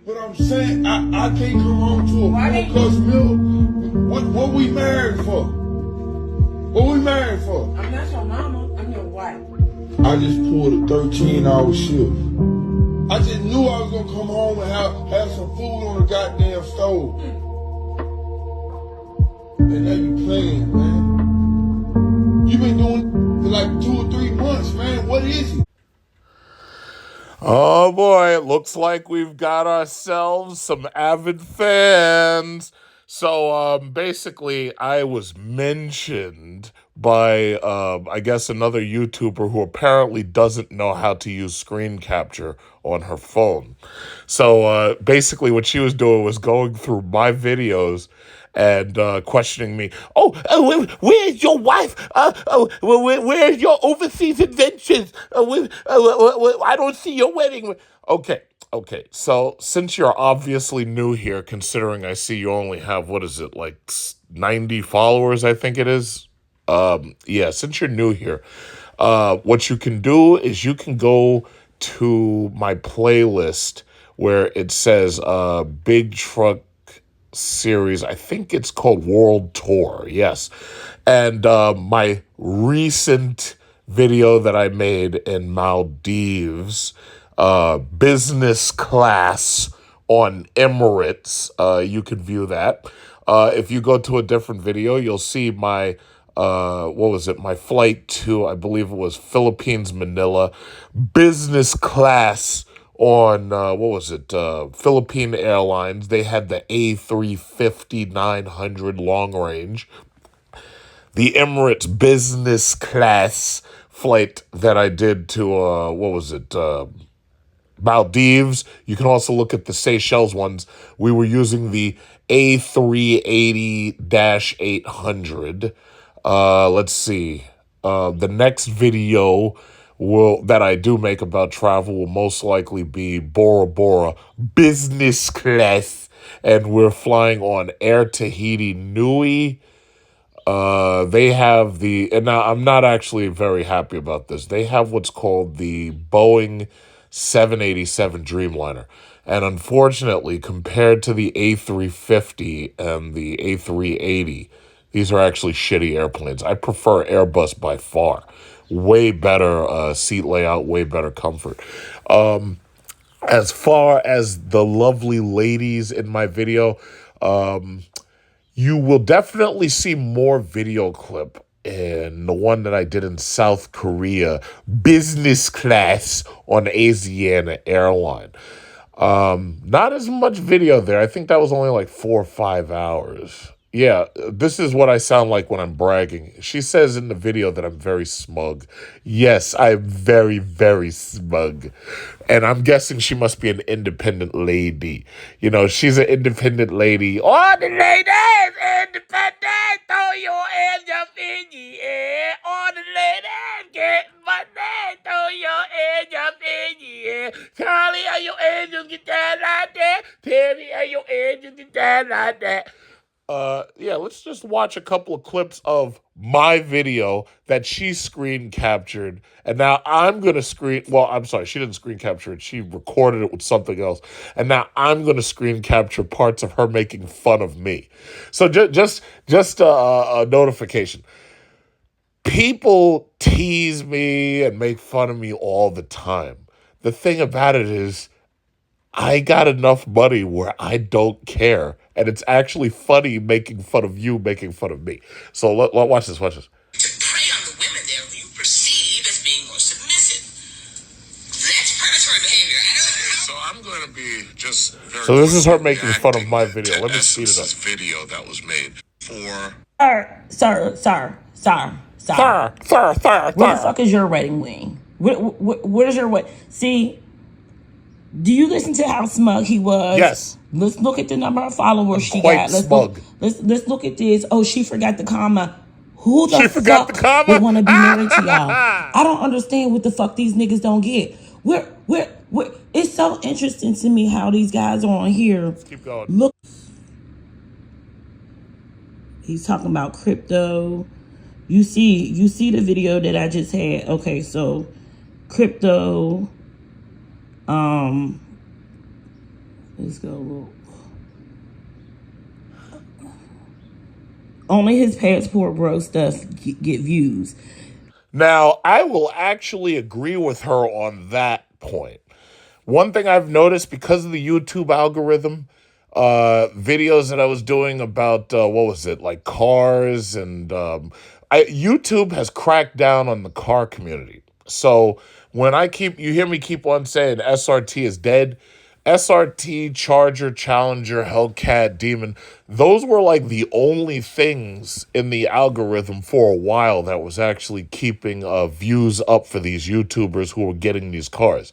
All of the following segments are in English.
But I'm saying I can't come home to a full-course meal. What we married for? What we married for? I'm not your mama. I'm your wife. I just pulled a 13-hour shift. I just knew I was gonna come home and have some food on the goddamn stove. And now you playing, man. You been doing it for like 2 or 3 months, man. What is it? Oh boy, it looks like we've got ourselves some avid fans. So basically, I was mentioned by, I guess, another YouTuber who apparently doesn't know how to use screen capture on her phone. So basically what she was doing was going through my videos and questioning me. Where's your wife? Where's your overseas adventures? I don't see your wedding. Okay, so since you're obviously new here, considering I see you only have, 90 followers, I think it is. Since you're new here, what you can do is you can go to my playlist where it says Big Truck Series. I think it's called World Tour, yes. And my recent video that I made in Maldives, business class on Emirates, you can view that. If you go to a different video, you'll see my my flight to, I believe it was Philippines, Manila, business class on, Philippine Airlines. They had the A350-900 long range. The Emirates business class flight that I did to, Maldives. You can also look at the Seychelles ones. We were using the A380-800. Let's see. The next video that I do make about travel will most likely be Bora Bora business class, and we're flying on Air Tahiti Nui. They have and now I'm not actually very happy about this. They have what's called the Boeing 787 Dreamliner. And unfortunately, compared to the A350 and the A380, these are actually shitty airplanes. I prefer Airbus by far. Way better seat layout, way better comfort. As far as the lovely ladies in my video, you will definitely see more video clip in the one that I did in South Korea, business class on Asiana Airline. Not as much video there. I think that was only like 4 or 5 hours. Yeah, this is what I sound like when I'm bragging. She says in the video that I'm very smug. Yes, I'm very, very smug. And I'm guessing she must be an independent lady. You know, she's an independent lady. All the ladies independent, throw your hands up in the air. All the ladies get money, throw your hands up in the air. Charlie, are your angels get down like that? Terry, are your angels get down like that? Let's just watch a couple of clips of my video that she screen captured. And now I'm going to she didn't screen capture it. She recorded it with something else. And now I'm going to screen capture parts of her making fun of me. So just a notification. People tease me and make fun of me all the time. The thing about it is, I got enough money where I don't care. And it's actually funny making fun of you, making fun of me. So watch this. To prey on the women there who you perceive as being more submissive. That's predatory behavior. So I'm going to be just very... So this is her making fun of my video. Let me speed it up. This video that was made for... Sir. Where the fuck is your wedding ring? What is your wedding? See... Do you listen to how smug he was? Yes. Let's look at the number of followers she got. Let's look at this. Oh, she forgot the comma. Who the fuck would want to be married to y'all? I don't understand what the fuck these niggas don't get. It's so interesting to me how these guys are on here. Let's keep going. Look. He's talking about crypto. You see the video that I just had. Okay, so crypto. Let's go look. Only his passport bro stuff get views. Now, I will actually agree with her on that point. One thing I've noticed because of the YouTube algorithm, videos that I was doing about, what was it, like cars and YouTube has cracked down on the car community. So when you hear me keep on saying SRT is dead, SRT, Charger, Challenger, Hellcat, Demon, those were like the only things in the algorithm for a while that was actually keeping views up for these YouTubers who were getting these cars.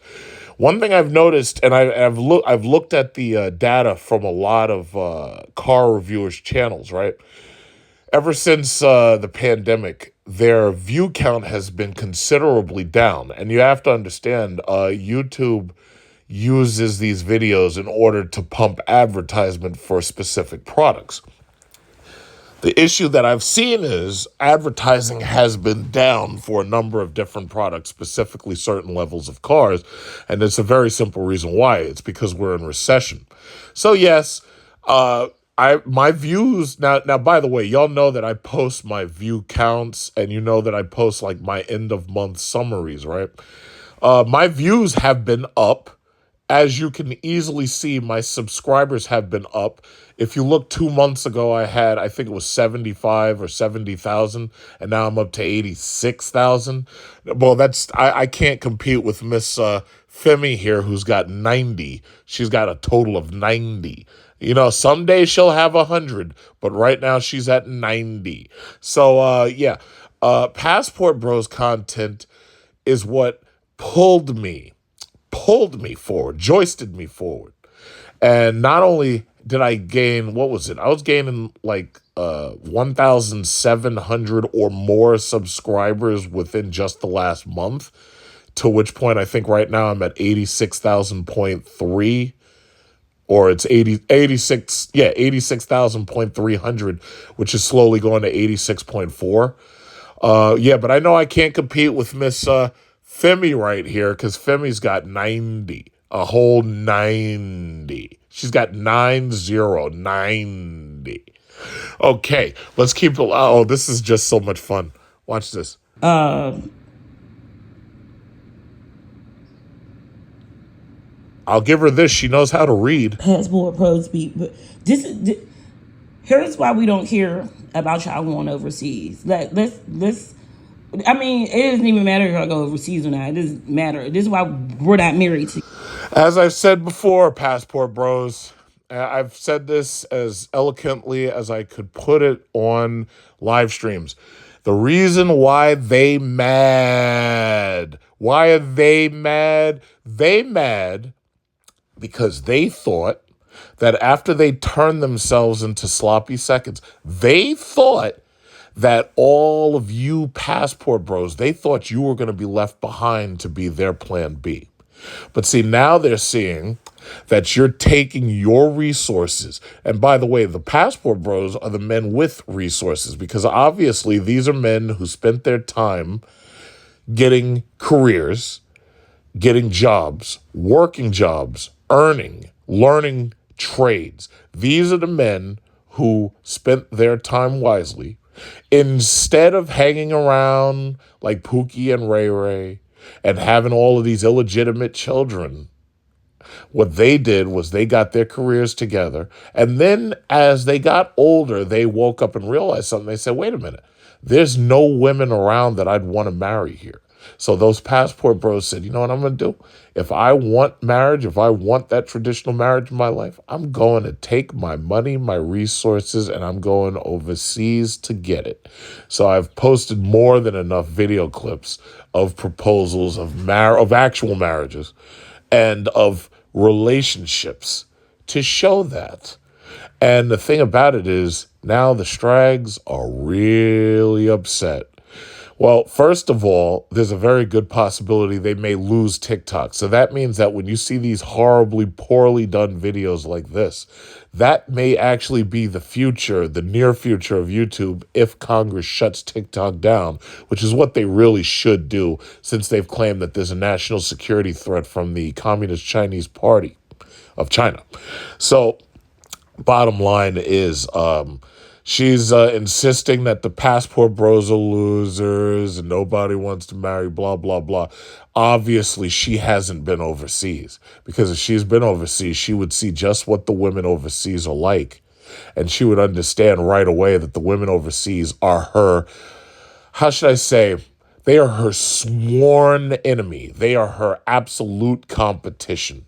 One thing I've noticed, and I've looked at the data from a lot of car reviewers' channels, right? Ever since the pandemic, their view count has been considerably down. And you have to understand, YouTube uses these videos in order to pump advertisement for specific products. The issue that I've seen is advertising has been down for a number of different products, specifically certain levels of cars. And it's a very simple reason why. It's because we're in recession. So yes, my views now, by the way, y'all know that I post my view counts and you know that I post like my end of month summaries, right? My views have been up. As you can easily see, my subscribers have been up. If you look 2 months ago, I think it was 75 or 70,000, and now I'm up to 86,000. Well, I can't compete with Miss Femi here, who's got 90. She's got a total of 90. You know, someday she'll have 100, but right now she's at 90. So, Passport Bros content is what pulled me forward, joisted me forward. And not only did I gain, what was it? I was gaining like 1,700 or more subscribers within just the last month, to which point I think right now I'm at 86,000.3, or it's 86,000.300, which is slowly going to 86.4. But I know I can't compete with Miss Femi right here, because Femi's got 90, a whole 90. She's got 90. Okay, let's keep. Oh, this is just so much fun. Watch this. I'll give her this. She knows how to read. Passport pros speak, but here's why we don't care about y'all going overseas. Let's. I mean, it doesn't even matter if I go overseas or not. It doesn't matter. This is why we're not married to. As I've said before, Passport Bros, I've said this as eloquently as I could put it on live streams. The reason why they mad. Why are they mad? They mad because they thought that after they turned themselves into sloppy seconds, they thought that all of you Passport Bros, they thought you were going to be left behind to be their plan B. But see, now they're seeing that you're taking your resources. And by the way, the Passport Bros are the men with resources, because obviously these are men who spent their time getting careers, getting jobs, working jobs, earning, learning trades. These are the men who spent their time wisely. Instead of hanging around like Pookie and Ray Ray and having all of these illegitimate children, what they did was they got their careers together. And then as they got older, they woke up and realized something. They said, wait a minute, there's no women around that I'd want to marry here. So those Passport Bros said, you know what I'm going to do? If I want marriage, if I want that traditional marriage in my life, I'm going to take my money, my resources, and I'm going overseas to get it. So I've posted more than enough video clips of proposals of actual marriages and of relationships to show that. And the thing about it is, now the Strags are really upset. Well, first of all, there's a very good possibility they may lose TikTok. So that means that when you see these horribly, poorly done videos like this, that may actually be the future, the near future of YouTube, if Congress shuts TikTok down, which is what they really should do, since they've claimed that there's a national security threat from the Communist Chinese Party. of China. So bottom line is she's insisting that the passport bros are losers and nobody wants to marry, blah, blah, blah. Obviously, she hasn't been overseas, because if she's been overseas, she would see just what the women overseas are like. And she would understand right away that the women overseas are her, how should I say, they are her sworn enemy. They are her absolute competition.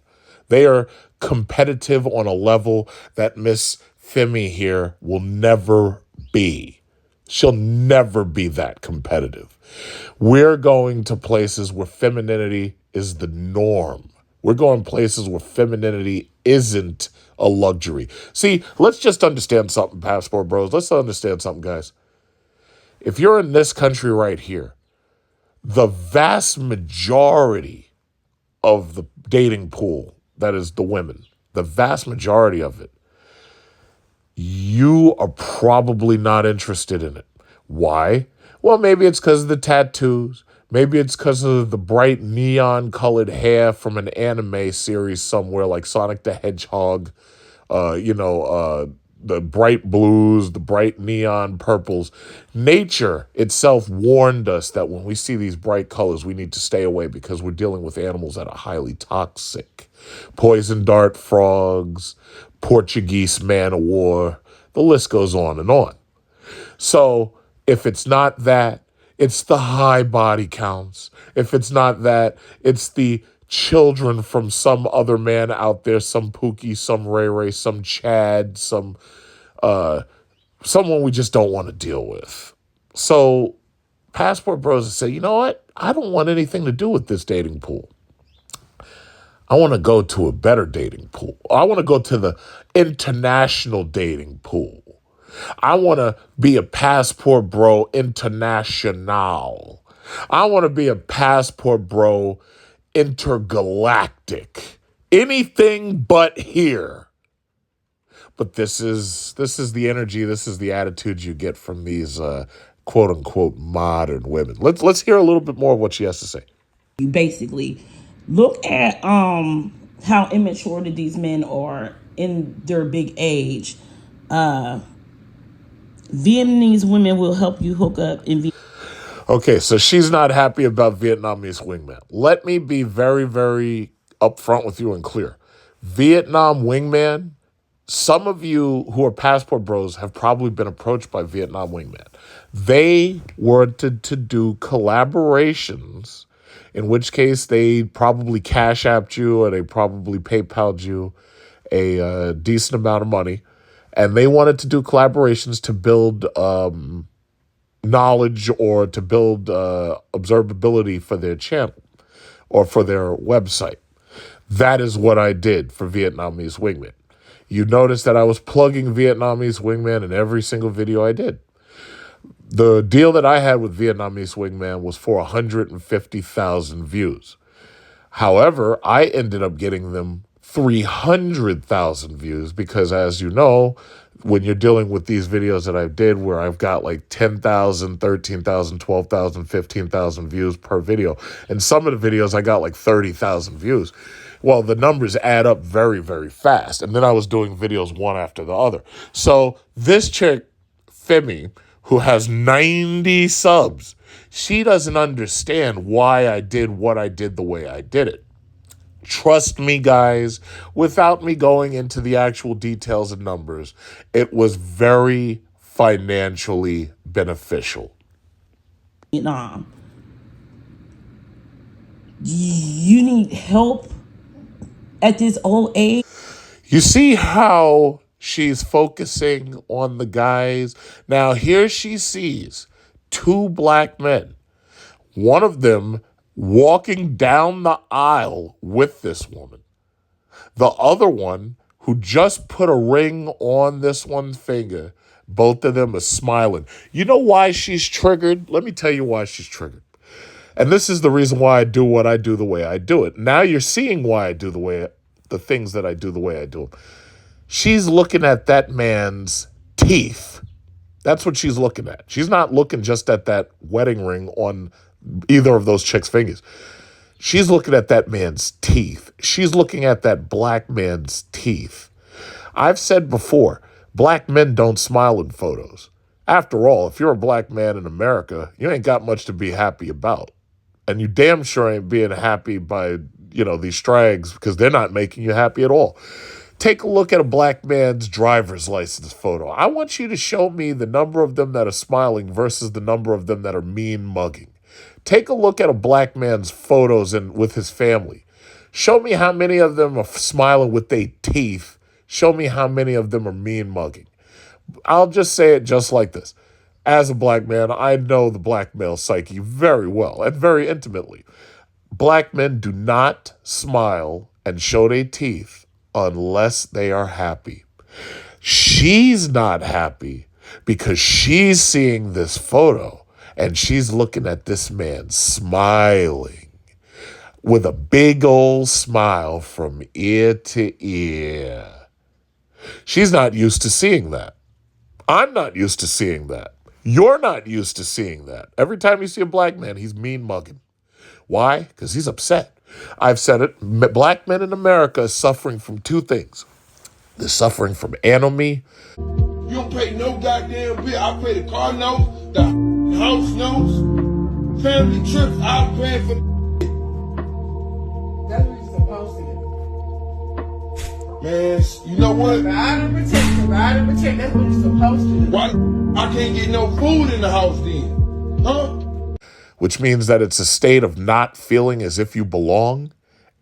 They are competitive on a level that Miss Femi here will never be. She'll never be that competitive. We're going to places where femininity is the norm. We're going places where femininity isn't a luxury. See, let's just understand something, passport bros. Let's understand something, guys. If you're in this country right here, the vast majority of the dating pool, that is the women, the vast majority of it, you are probably not interested in it. Why? Well, maybe it's because of the tattoos. Maybe it's because of the bright neon-colored hair from an anime series somewhere like Sonic the Hedgehog, the bright blues, the bright neon purples. Nature itself warned us that when we see these bright colors, we need to stay away because we're dealing with animals that are highly toxic. Poison dart frogs, Portuguese man of war, the list goes on and on. So if it's not that, it's the high body counts. If it's not that, it's the children from some other man out there, some Pookie, some Ray Ray, some Chad, someone we just don't want to deal with. So passport bros say, you know what? I don't want anything to do with this dating pool. I want to go to a better dating pool. I want to go to the international dating pool. I want to be a passport bro international. I want to be a passport bro intergalactic. Anything but here. But this is the energy, this is the attitude you get from these quote unquote modern women. Let's hear a little bit more of what she has to say. You basically look at how immature these men are in their big age. Vietnamese women will help you hook up in Vietnam. Okay, so she's not happy about Vietnamese wingman. Let me be very, very upfront with you and clear. Vietnam wingman, some of you who are passport bros have probably been approached by Vietnam wingman. They wanted to do collaborations, in which case they probably cash apped you or they probably PayPal'd you a decent amount of money. And they wanted to do collaborations to build knowledge or to build observability for their channel or for their website. That is what I did for Vietnamese wingman. You notice that I was plugging Vietnamese wingman in every single video I did. The deal that I had with Vietnamese wingman was for 150,000 views. However, I ended up getting them 300,000 views because, as you know, when you're dealing with these videos that I did where I've got like 10,000, 13,000, 12,000, 15,000 views per video, and some of the videos I got like 30,000 views. Well, the numbers add up very, very fast. And then I was doing videos one after the other. So this chick, Femi, who has 90 subs, she doesn't understand why I did what I did the way I did it. Trust me, guys, without me going into the actual details and numbers, it was very financially beneficial. Vietnam. You need help at this old age. You see how she's focusing on the guys? Now, here she sees two black men, one of them walking down the aisle with this woman. The other one, who just put a ring on this one's finger, both of them are smiling. You know why she's triggered? Let me tell you why she's triggered. And this is the reason why I do what I do the way I do it. Now you're seeing why I do the things that I do the way I do them. She's looking at that man's teeth. That's what she's looking at. She's not looking just at that wedding ring on either of those chicks' fingers. She's looking at that man's teeth. She's looking at that black man's teeth. I've said before, black men don't smile in photos. After all, if you're a black man in America, you ain't got much to be happy about. And you damn sure ain't being happy by, these strags, because they're not making you happy at all. Take a look at a black man's driver's license photo. I want you to show me the number of them that are smiling versus the number of them that are mean mugging. Take a look at a black man's photos and with his family. Show me how many of them are smiling with their teeth. Show me how many of them are mean mugging. I'll just say it just like this. As a black man, I know the black male psyche very well and very intimately. Black men do not smile and show their teeth unless they are happy. She's not happy because she's seeing this photo and she's looking at this man smiling with a big old smile from ear to ear. She's not used to seeing that. I'm not used to seeing that. You're not used to seeing that. Every time you see a black man, he's mean mugging. Why? Because he's upset. I've said it. Black men in America are suffering from two things. They're suffering from anomie. You don't pay no goddamn bill. I pay the car notes, the house notes, family trips. I'm paying for. That's what you're supposed to do. Man, you know what? Provide and protect. That's what you're supposed to do. Why I can't get no food in the house then? Huh? Which means that it's a state of not feeling as if you belong,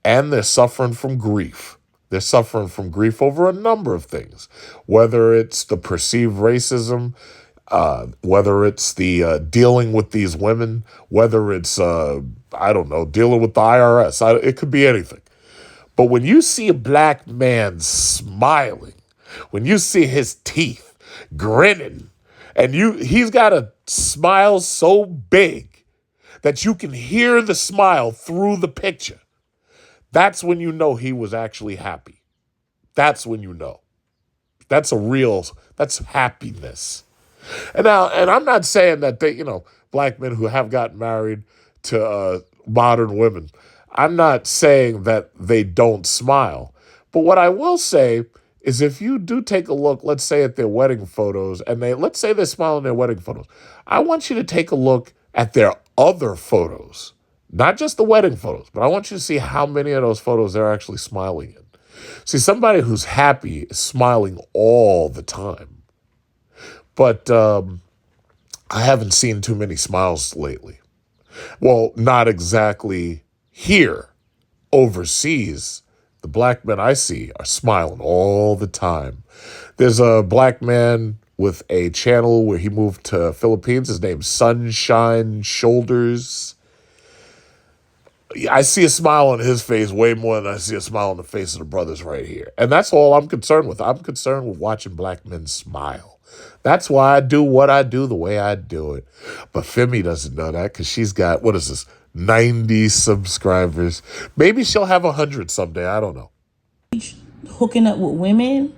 and they're suffering from grief. They're suffering from grief over a number of things, whether it's the perceived racism, whether it's the dealing with these women, whether it's, dealing with the IRS. It could be anything. But when you see a black man smiling, when you see his teeth grinning, and he's got a smile so big that you can hear the smile through the picture, that's when you know he was actually happy. That's when you know. That's happiness. And I'm not saying that they, black men who have gotten married to modern women, I'm not saying that they don't smile. But what I will say is if you do take a look, let's say at their wedding photos, and let's say they're smiling in their wedding photos, I want you to take a look at their other photos, not just the wedding photos, but I want you to see how many of those photos they're actually smiling in. See, somebody who's happy is smiling all the time. But I haven't seen too many smiles lately. Well, not exactly here. Overseas, the black men I see are smiling all the time. There's a black man with a channel where he moved to Philippines. His name's Sunshine Shoulders. I see a smile on his face way more than I see a smile on the face of the brothers right here. And that's all I'm concerned with. I'm concerned with watching black men smile. That's why I do what I do the way I do it. But Femi doesn't know that because she's got, 90 subscribers. Maybe she'll have 100 someday. I don't know. Hooking up with women?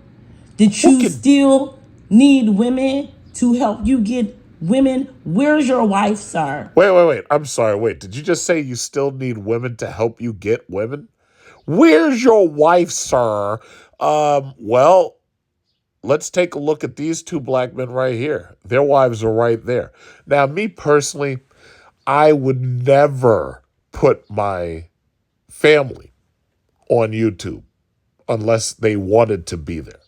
Did you still need women to help you get women? Where's your wife, sir? Wait. I'm sorry. Wait, did you just say you still need women to help you get women? Where's your wife, sir? Well, let's take a look at these two black men right here. Their wives are right there. Now, me personally, I would never put my family on YouTube unless they wanted to be there.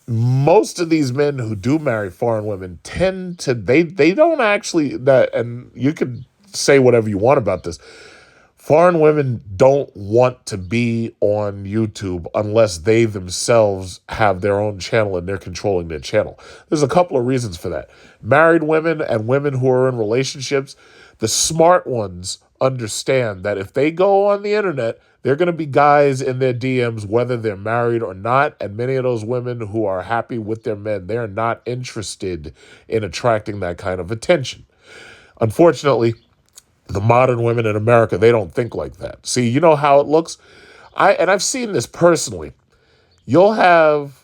Most of these men who do marry foreign women tend to, they don't actually, and you can say whatever you want about this, foreign women don't want to be on YouTube unless they themselves have their own channel and they're controlling their channel. There's a couple of reasons for that. Married women and women who are in relationships, the smart ones understand that if they go on the internet, they're going to be guys in their DMs, whether they're married or not. And many of those women who are happy with their men, they're not interested in attracting that kind of attention. Unfortunately, the modern women in America, they don't think like that. See, you know how it looks? I've seen this personally. You'll have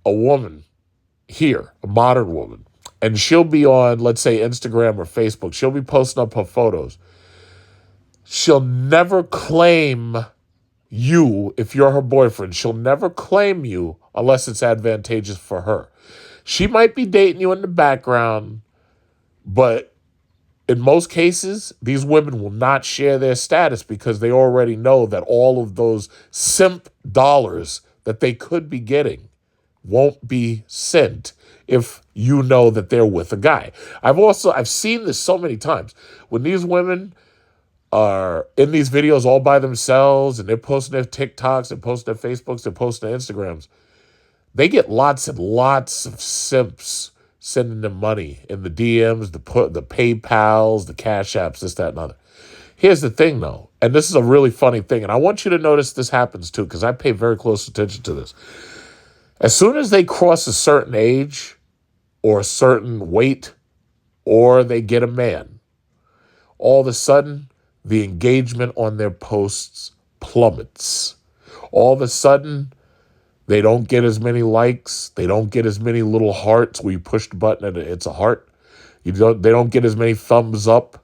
a woman here, a modern woman, and she'll be on, let's say, Instagram or Facebook. She'll be posting up her photos. She'll never claim you if you're her boyfriend. She'll never claim you unless it's advantageous for her. She might be dating you in the background, but in most cases, these women will not share their status because they already know that all of those simp dollars that they could be getting won't be sent if you know that they're with a guy. I've seen this so many times. When these women are in these videos all by themselves and they're posting their TikToks, they're posting their Facebooks, they're posting their Instagrams, they get lots and lots of simps sending them money in the DMs, the PayPals, the Cash Apps, this, that, and other. Here's the thing, though, and this is a really funny thing, and I want you to notice this happens, too, because I pay very close attention to this. As soon as they cross a certain age or a certain weight or they get a man, all of a sudden, the engagement on their posts plummets. All of a sudden, they don't get as many likes. They don't get as many little hearts where you push the button and it's a heart. They don't get as many thumbs up.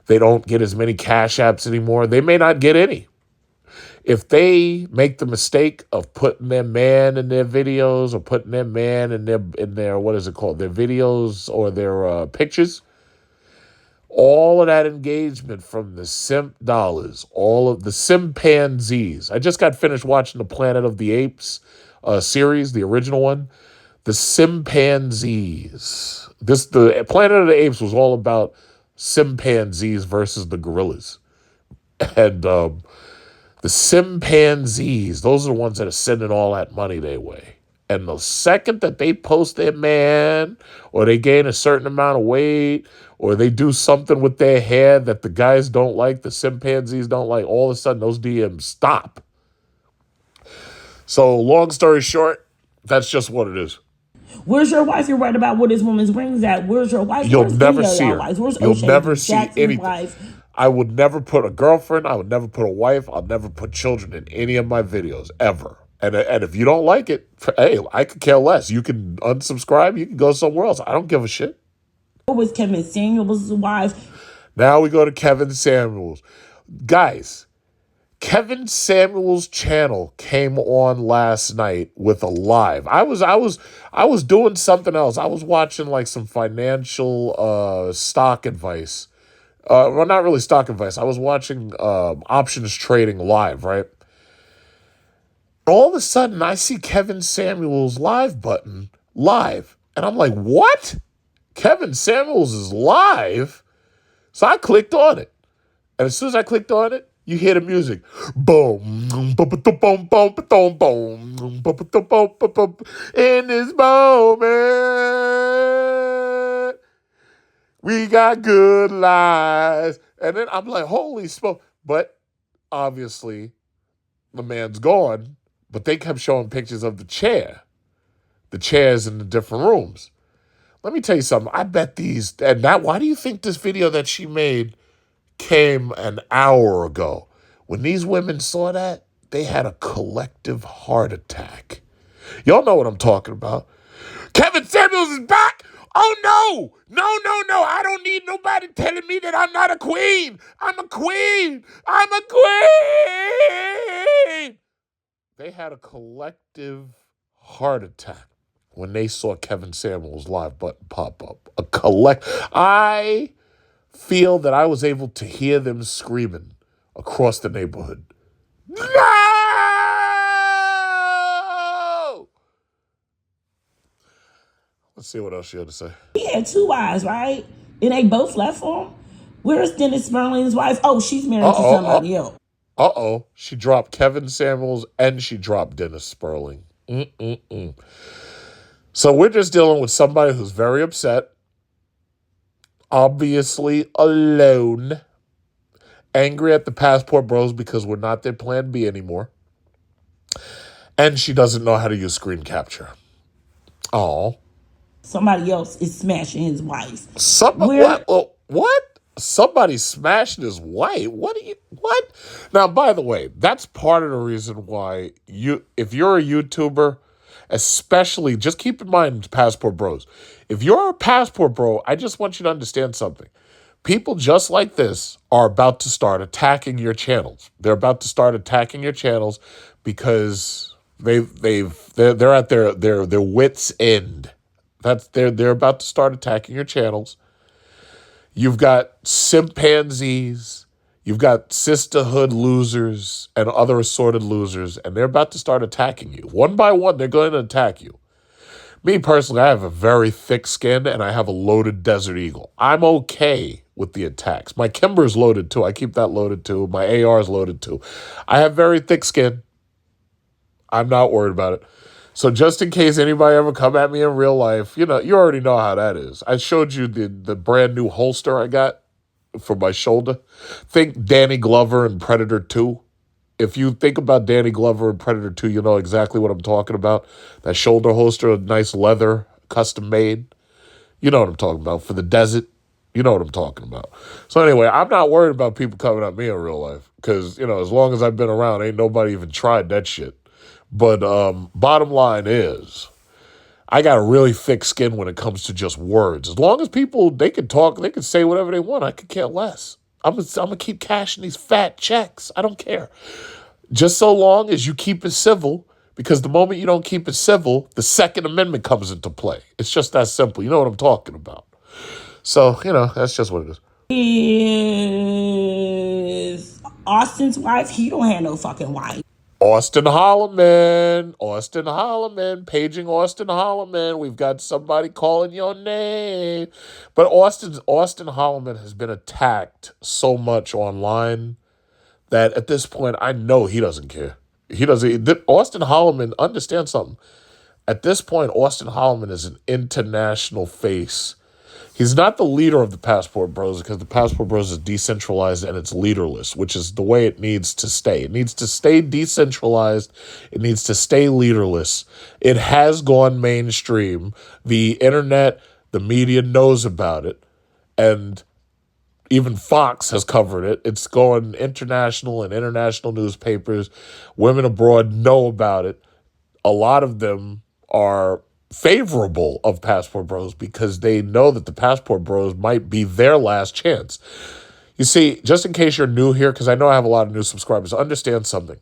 They don't get as many Cash Apps anymore. They may not get any. If they make the mistake of putting their man in their videos or putting their man in their what is it called, their videos or their pictures, all of that engagement from the simp dollars, all of the simpanzees. I just got finished watching the Planet of the Apes series, the original one. The simpanzees. The Planet of the Apes was all about simpanzees versus the gorillas. And the simpanzees, those are the ones that are sending all that money their way. And the second that they post their man or they gain a certain amount of weight or they do something with their hair that the guys don't like, the simpanzees don't like, all of a sudden those DMs stop. So long story short, that's just what it is. Where's your wife? You're right about where this woman's ring's at. Where's your wife? You'll Where's never see her. You'll never see anything. Wife? I would never put a girlfriend. I would never put a wife. I'll never put children in any of my videos, ever. And if you don't like it, hey, I could care less. You can unsubscribe. You can go somewhere else. I don't give a shit. What was Kevin Samuels' wife? Now we go to Kevin Samuels. Guys, Kevin Samuels' channel came on last night with a live. I was doing something else. I was watching like some financial stock advice. Well, not really stock advice. I was watching options trading live, right? All of a sudden, I see Kevin Samuels' live button live. And I'm like, what? Kevin Samuels is live? So I clicked on it. And as soon as I clicked on it, you hear the music. Boom. In this moment, we got good lies. And then I'm like, holy smoke. But obviously, the man's gone. But they kept showing pictures of the chairs in the different rooms. Let me tell you something. I bet why do you think this video that she made came an hour ago? When these women saw that, they had a collective heart attack. Y'all know what I'm talking about. Kevin Samuels is back. Oh, no. No. I don't need nobody telling me that I'm not a queen. I'm a queen. They had a collective heart attack when they saw Kevin Samuels' live button pop up. I feel that I was able to hear them screaming across the neighborhood. No! Let's see what else she had to say. He had two wives, right? And they both left for him. Where's Dennis Sperling's wife? Oh, she's married to somebody else. She dropped Kevin Samuels and she dropped Dennis Sperling. So we're just dealing with somebody who's very upset, obviously alone, angry at the Passport Bros because we're not their plan B anymore, and she doesn't know how to use screen capture. Oh, somebody else is smashing his wife. What? Somebody smashing his wife? What? Now, by the way, that's part of the reason why if you're a YouTuber, especially, just keep in mind, Passport Bros. If you're a Passport Bro, I just want you to understand something. People just like this are about to start attacking your channels. They're about to start attacking your channels because they're at their wits' end. They're about to start attacking your channels. You've got simpanzees, you've got sisterhood losers and other assorted losers, and they're about to start attacking you. One by one, they're going to attack you. Me personally, I have a very thick skin and I have a loaded Desert Eagle. I'm okay with the attacks. My Kimber's loaded too. I keep that loaded too. My AR is loaded too. I have very thick skin. I'm not worried about it. So just in case anybody ever come at me in real life, you already know how that is. I showed you the brand new holster I got for my shoulder. Think Danny Glover in Predator 2. If you think about Danny Glover in Predator 2, you know exactly what I'm talking about. That shoulder holster, nice leather, custom made. You know what I'm talking about. For the desert, you know what I'm talking about. So anyway, I'm not worried about people coming at me in real life. Because, as long as I've been around, ain't nobody even tried that shit. But bottom line is, I got a really thick skin when it comes to just words. As long as people, they can talk, they can say whatever they want, I could care less. I'm going to keep cashing these fat checks. I don't care. Just so long as you keep it civil, because the moment you don't keep it civil, the Second Amendment comes into play. It's just that simple. You know what I'm talking about. So, that's just what it is. Is Austin's wife? He don't have no fucking wife. Austin Holloman, paging Austin Holloman. We've got somebody calling your name. But Austin Holloman has been attacked so much online that at this point, I know he doesn't care. Austin Holloman, understand something. At this point, Austin Holloman is an international face. He's not the leader of the Passport Bros because the Passport Bros is decentralized and it's leaderless, which is the way it needs to stay. It needs to stay decentralized. It needs to stay leaderless. It has gone mainstream. The internet, the media knows about it. And even Fox has covered it. It's going international and international newspapers. Women abroad know about it. A lot of them are favorable of Passport Bros because they know that the Passport Bros might be their last chance. You see, just in case you're new here, because I know I have a lot of new subscribers, understand something.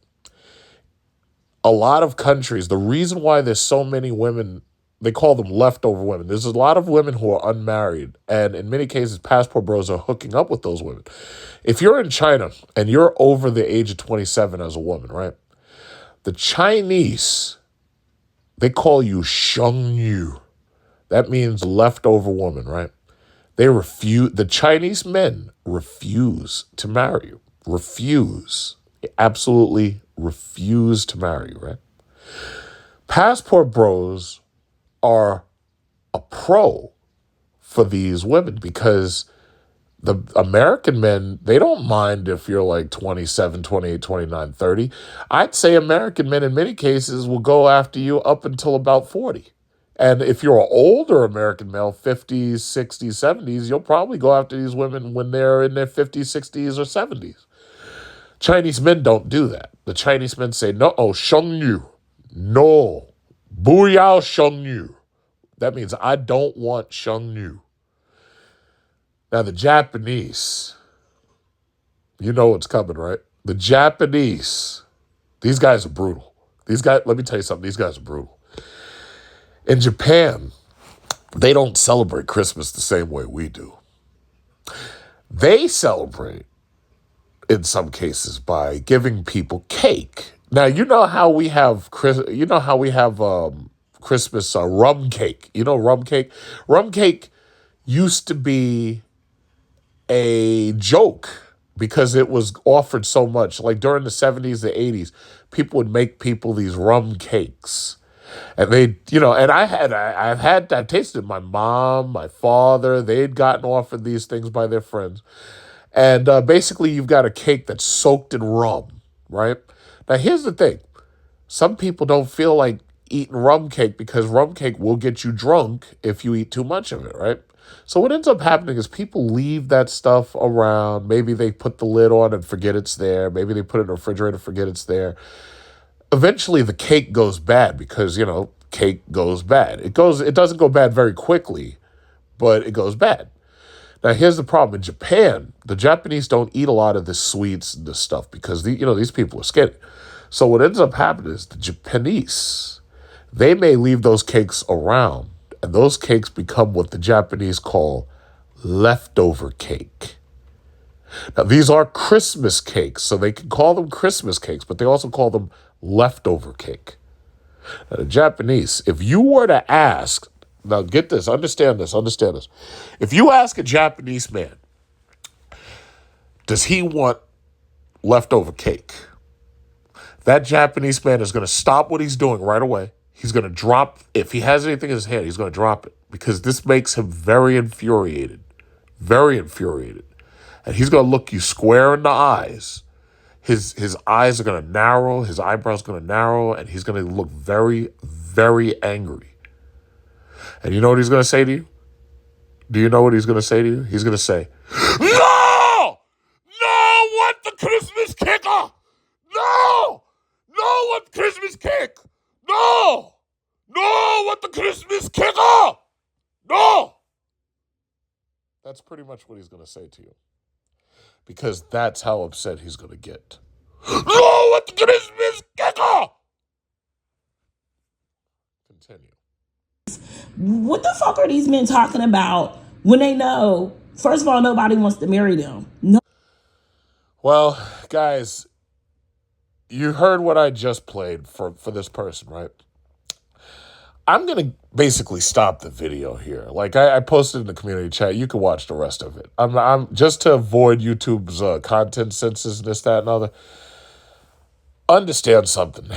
A lot of countries, the reason why there's so many women, they call them leftover women. There's a lot of women who are unmarried, and in many cases, Passport Bros are hooking up with those women. If you're in China and you're over the age of 27 as a woman, right? The Chinese, they call you shengyu. That means leftover woman, right? The Chinese men refuse to marry you. Absolutely refuse to marry you, right? Passport Bros are a pro for these women because the American men, they don't mind if you're like 27, 28, 29, 30. I'd say American men in many cases will go after you up until about 40. And if you're an older American male, 50s, 60s, 70s, you'll probably go after these women when they're in their 50s, 60s, or 70s. Chinese men don't do that. The Chinese men say, no, shengyu. No. Buyao shengyu. That means I don't want shengyu. Now, the Japanese, you know what's coming, right? The Japanese, these guys are brutal. Let me tell you something, these guys are brutal. In Japan, they don't celebrate Christmas the same way we do. They celebrate, in some cases, by giving people cake. Now, you know how we have Christmas rum cake. You know rum cake? Rum cake used to be a joke because it was offered so much. Like during the 70s, the 80s, people would make people these rum cakes. And I've tasted my mom, my father, they'd gotten offered these things by their friends. And basically you've got a cake that's soaked in rum, right? Now here's the thing. Some people don't feel like eating rum cake because rum cake will get you drunk if you eat too much of it, right? So what ends up happening is people leave that stuff around. Maybe they put the lid on and forget it's there. Maybe they put it in the refrigerator and forget it's there. Eventually the cake goes bad because, cake goes bad. It doesn't go bad very quickly, but it goes bad. Now, here's the problem. In Japan, the Japanese don't eat a lot of the sweets and this stuff because, these people are skinny. So what ends up happening is the Japanese, they may leave those cakes around, and those cakes become what the Japanese call leftover cake. Now, these are Christmas cakes, so they can call them Christmas cakes, but they also call them leftover cake. Now, the Japanese, if you were to ask, now get this, understand this. If you ask a Japanese man, does he want leftover cake? That Japanese man is going to stop what he's doing right away. He's going to drop, if he has anything in his hand, he's going to drop it because this makes him very infuriated. And he's going to look you square in the eyes. His eyes are going to narrow, his eyebrows are going to narrow, and he's going to look very, very angry. And you know what he's going to say to you? Do you know what he's going to say to you? He's going to say, "No! No, what the Christmas cake? No! No, what Christmas cake? No! No, what the Christmas cake? No!" That's pretty much what he's going to say to you. Because that's how upset he's going to get. "No, what the Christmas cake?" Continue. What the fuck are these men talking about when they know, first of all, nobody wants to marry them? No. Well, guys, you heard what I just played for this person, right? I'm going to basically stop the video here. Like I posted in the community chat. You can watch the rest of it. I'm just to avoid YouTube's content census, this, that, and other. Understand something.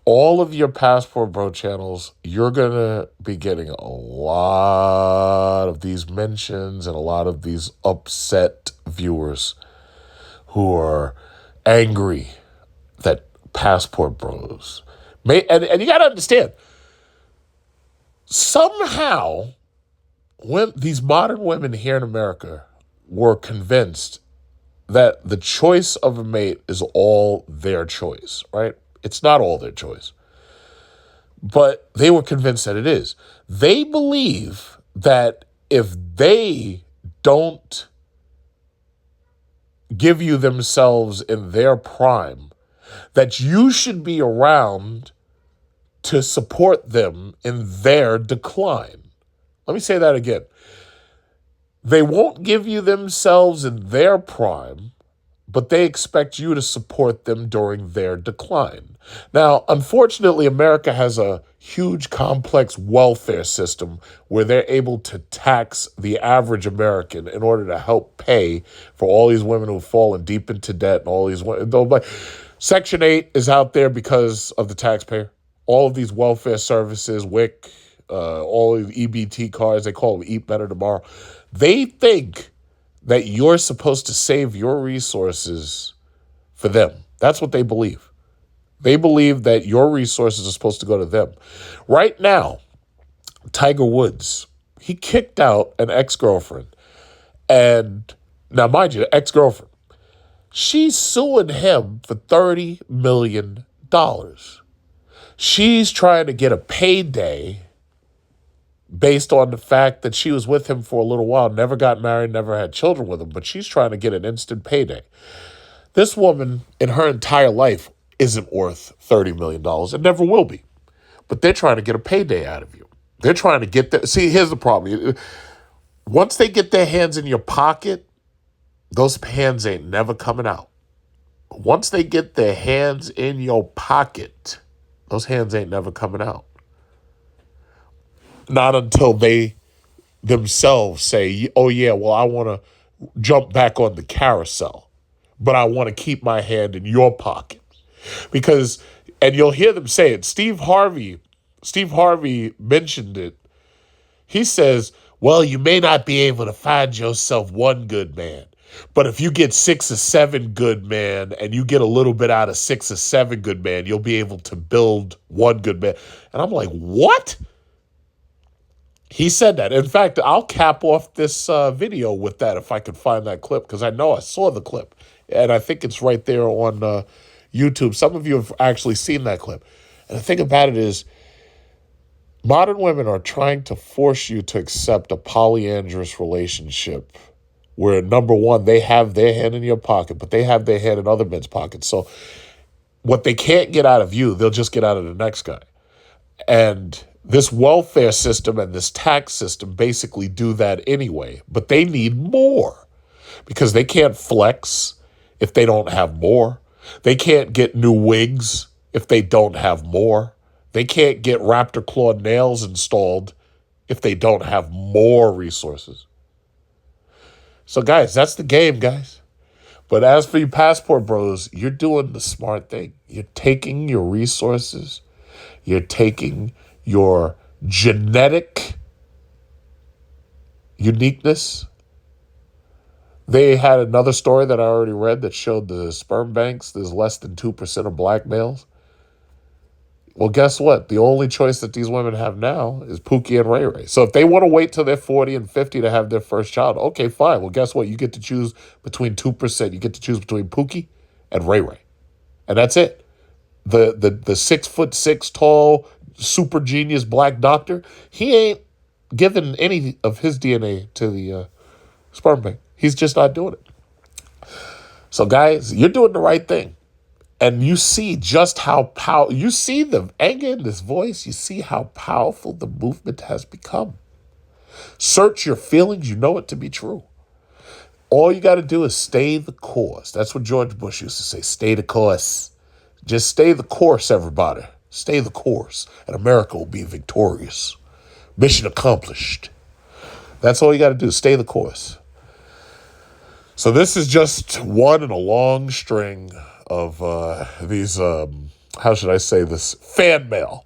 All of your Passport Bro channels, you're going to be getting a lot of these mentions and a lot of these upset viewers who are angry that Passport Bros and you got to understand, somehow when these modern women here in America were convinced that the choice of a mate is all their choice, right? It's not all their choice. But they were convinced that it is. They believe that if they don't give you themselves in their prime, that you should be around to support them in their decline. Let me say that again. They won't give you themselves in their prime, but they expect you to support them during their decline. Now, unfortunately, America has a huge, complex welfare system where they're able to tax the average American in order to help pay for all these women who've fallen deep into debt and all these women. Section 8 is out there because of the taxpayer. All of these welfare services, WIC, all of the EBT cards, they call them Eat Better Tomorrow. They think that you're supposed to save your resources for them. That's what they believe. They believe that your resources are supposed to go to them. Right now, Tiger Woods, he kicked out an ex-girlfriend. And now, mind you, the ex-girlfriend, she's suing him for $30 million. She's trying to get a payday based on the fact that she was with him for a little while, never got married, never had children with him, but she's trying to get an instant payday. This woman, in her entire life, isn't worth $30 million and never will be. But they're trying to get a payday out of you. They're trying to get that. See, here's the problem. Once they get their hands in your pocket, those hands ain't never coming out. Once they get their hands in your pocket, those hands ain't never coming out. Not until they themselves say, "Oh yeah, well, I want to jump back on the carousel, but I want to keep my hand in your pocket." Because, and you'll hear them say it, Steve Harvey mentioned it. He says, "Well, you may not be able to find yourself one good man, but if you get 6 or 7 good men and you get a little bit out of 6 or 7 good men, you'll be able to build one good man." And I'm like, what? He said that. In fact, I'll cap off this video with that if I could find that clip, because I know I saw the clip. And I think it's right there on YouTube. Some of you have actually seen that clip. And the thing about it is, Modern women are trying to force you to accept a polyandrous relationship where, number one, they have their hand in your pocket, but they have their hand in other men's pockets. So what they can't get out of you, they'll just get out of the next guy. And this welfare system and this tax system basically do that anyway, but they need more because they can't flex if they don't have more. They can't get new wigs if they don't have more. They can't get raptor claw nails installed if they don't have more resources. So guys, that's the game, guys. But as for you passport bros, you're doing the smart thing. You're taking your resources. You're taking your genetic uniqueness. They had another story that I already read that showed the sperm banks, there's less than 2% of black males. Well, guess what? The only choice that these women have now is Pookie and Ray Ray. So if they want to wait till they're 40 and 50 to have their first child, okay, fine. Well, guess what? You get to choose between 2%. You get to choose between Pookie and Ray Ray. And that's it. The 6'6" tall, super genius black doctor, he ain't giving any of his DNA to the sperm bank. He's just not doing it. So guys, you're doing the right thing. And you see just how you see the anger in this voice. You see how powerful the movement has become. Search your feelings. You know it to be true. All you got to do is stay the course. That's what George Bush used to say. Stay the course. Just stay the course, everybody. Stay the course. And America will be victorious. Mission accomplished. That's all you got to do. Stay the course. So this is just one in a long string of these, how should I say this, fan mail.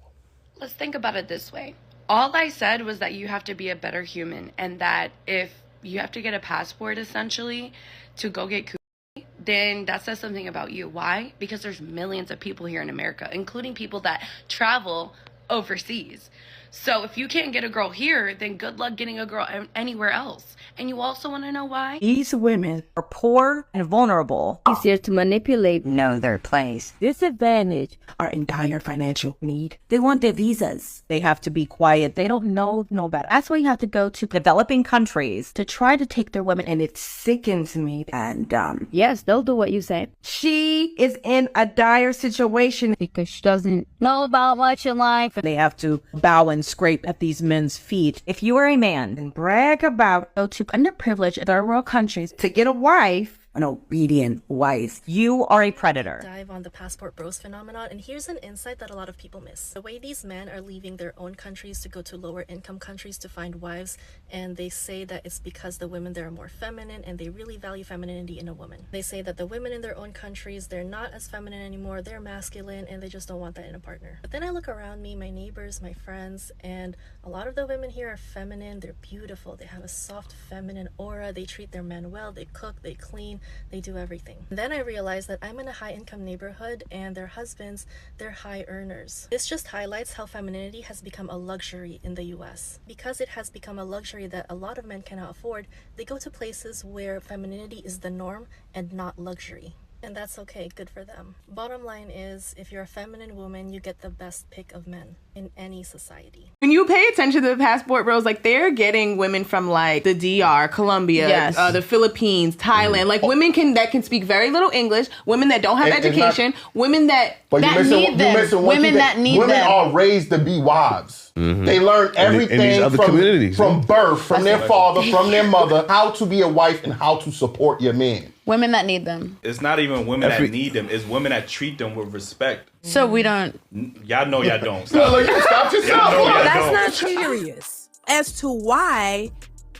Let's think about it this way. All I said was that you have to be a better human, and that if you have to get a passport, essentially, to go get coochie, then that says something about you. Why? Because there's millions of people here in America, including people that travel overseas. So if you can't get a girl here, then good luck getting a girl anywhere else. And you also want to know why? These women are poor and vulnerable. Easier to manipulate, know their place. Disadvantaged, are in dire financial need. They want their visas. They have to be quiet. They don't know no better. That's why you have to go to developing countries to try to take their women. And it sickens me. And yes, they'll do what you say. She is in a dire situation Because she doesn't know about much in life. they have to bow and scrape at these men's feet. If you are a man and brag about go to underprivileged third world countries to get a wife, an obedient wife, you are a predator. Dive on the passport bros phenomenon, and here's an insight that a lot of people miss. The way these men are leaving their own countries to go to lower income countries to find wives, and they say that it's because the women there are more feminine and they really value femininity in a woman. They say that the women in their own countries, they're not as feminine anymore, they're masculine, and they just don't want that in a partner. But then I look around me, my neighbors, my friends, and a lot of the women here are feminine, they're beautiful, they have a soft feminine aura, they treat their men well, they cook, they clean, they do everything. And then I realized that I'm in a high income neighborhood and their husbands, they're high earners. This just highlights how femininity has become a luxury in the US. Because it has become a luxury that a lot of men cannot afford, they go to places where femininity is the norm and not luxury. And that's okay, good for them. Bottom line is, if you're a feminine woman, you get the best pick of men in any society. When you pay attention to the passport bros, like they're getting women from like the DR, Colombia, Yes. The Philippines, Thailand, like women that can speak very little English, women that don't have education, women that need them. Women that need them. Women are raised to be wives. They learn everything in these other communities, from birth, from their father, from their mother, how to be a wife and how to support your man. Women that need them. It's not even women that need them. It's women that treat them with respect. So we don't. Y'all know y'all don't. Stop, Stop yourself. That's not curious as to why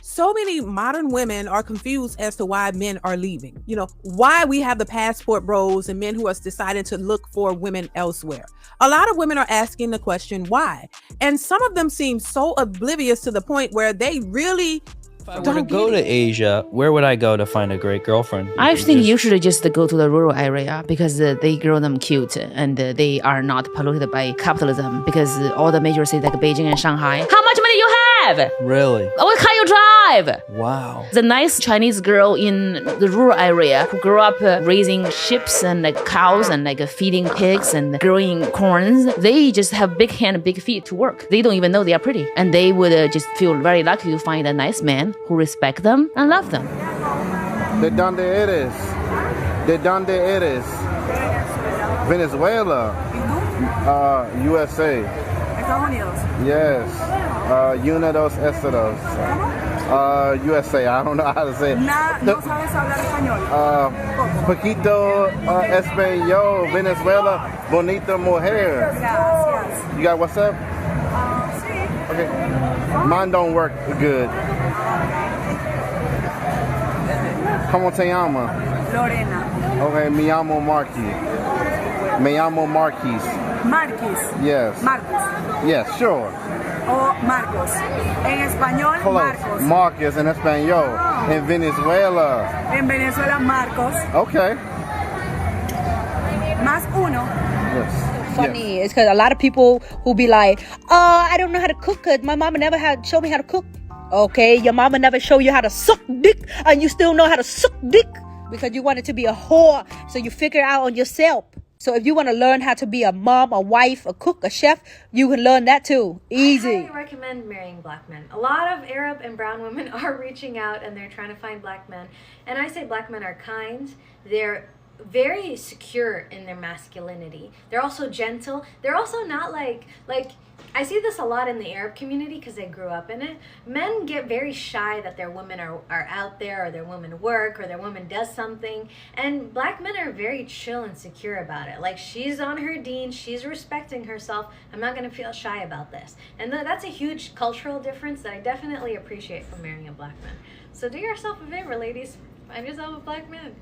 so many modern women are confused as to why men are leaving. You know, why we have the passport bros and men who are deciding to look for women elsewhere. A lot of women are asking the question, why? And some of them seem so oblivious to the point where they really If I were to go to Asia, where would I go to find a great girlfriend? I think you should just go to the rural area because they grow them cute and they are not polluted by capitalism because all the major cities like Beijing and Shanghai. How much money you have? drive. Really? What can you drive? Wow. The nice Chinese girl in the rural area who grew up raising sheep and cows and feeding pigs and growing corns, they just have big hand and big feet to work. They don't even know they are pretty. And they would just feel very lucky to find a nice man who respect them and love them. ¿De dónde eres? ¿De dónde eres? Venezuela. USA. Estados Unidos. Yes. Unidos Estados. USA. I don't know how to say it. No sabes hablar español. Poquito español. Venezuela. Bonita mujer. Gracias. You got WhatsApp? Sí. Okay. Mine don't work good. ¿Cómo te llama? Lorena. Okay, me llamo Marquis. Me llamo Marquis. Marquis. Yes. Marcos. Yes, sure. O Marcos. En español, Close. Marcos. Marcos en español. Oh. En Venezuela. En Venezuela, Marcos. Okay. Más uno. Yes. Funny is because a lot of people who be like, I don't know how to cook because my mama never had showed me how to cook. Okay, your mama never showed you how to suck dick and you still know how to suck dick because you wanted to be a whore, so you figure it out on yourself. So if you want to learn how to be a mom, a wife, a cook, a chef, you can learn that too. Easy. I highly recommend marrying black men. A lot of Arab and brown women are reaching out and they're trying to find black men. And I say black men are kind. They're very secure in their masculinity. They're also gentle. They're also not like I see this a lot in the Arab community because I grew up in it. Men get very shy that their women are out there or their women work or their woman does something. And black men are very chill and secure about it. Like, she's on her deen, she's respecting herself. I'm not going to feel shy about this. And that's a huge cultural difference that I definitely appreciate from marrying a black man. So do yourself a favor, ladies. Find yourself a black man.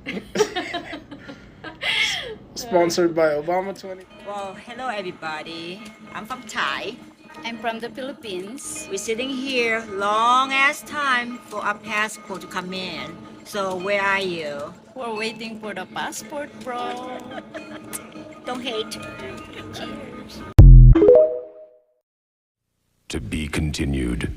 Sponsored by Obama 20. Well, hello everybody. I'm from Thai. I'm from the Philippines. We're sitting here long ass time for our passport to come in. So where are you? We're waiting for the passport, bro. Don't hate. Cheers. To be continued.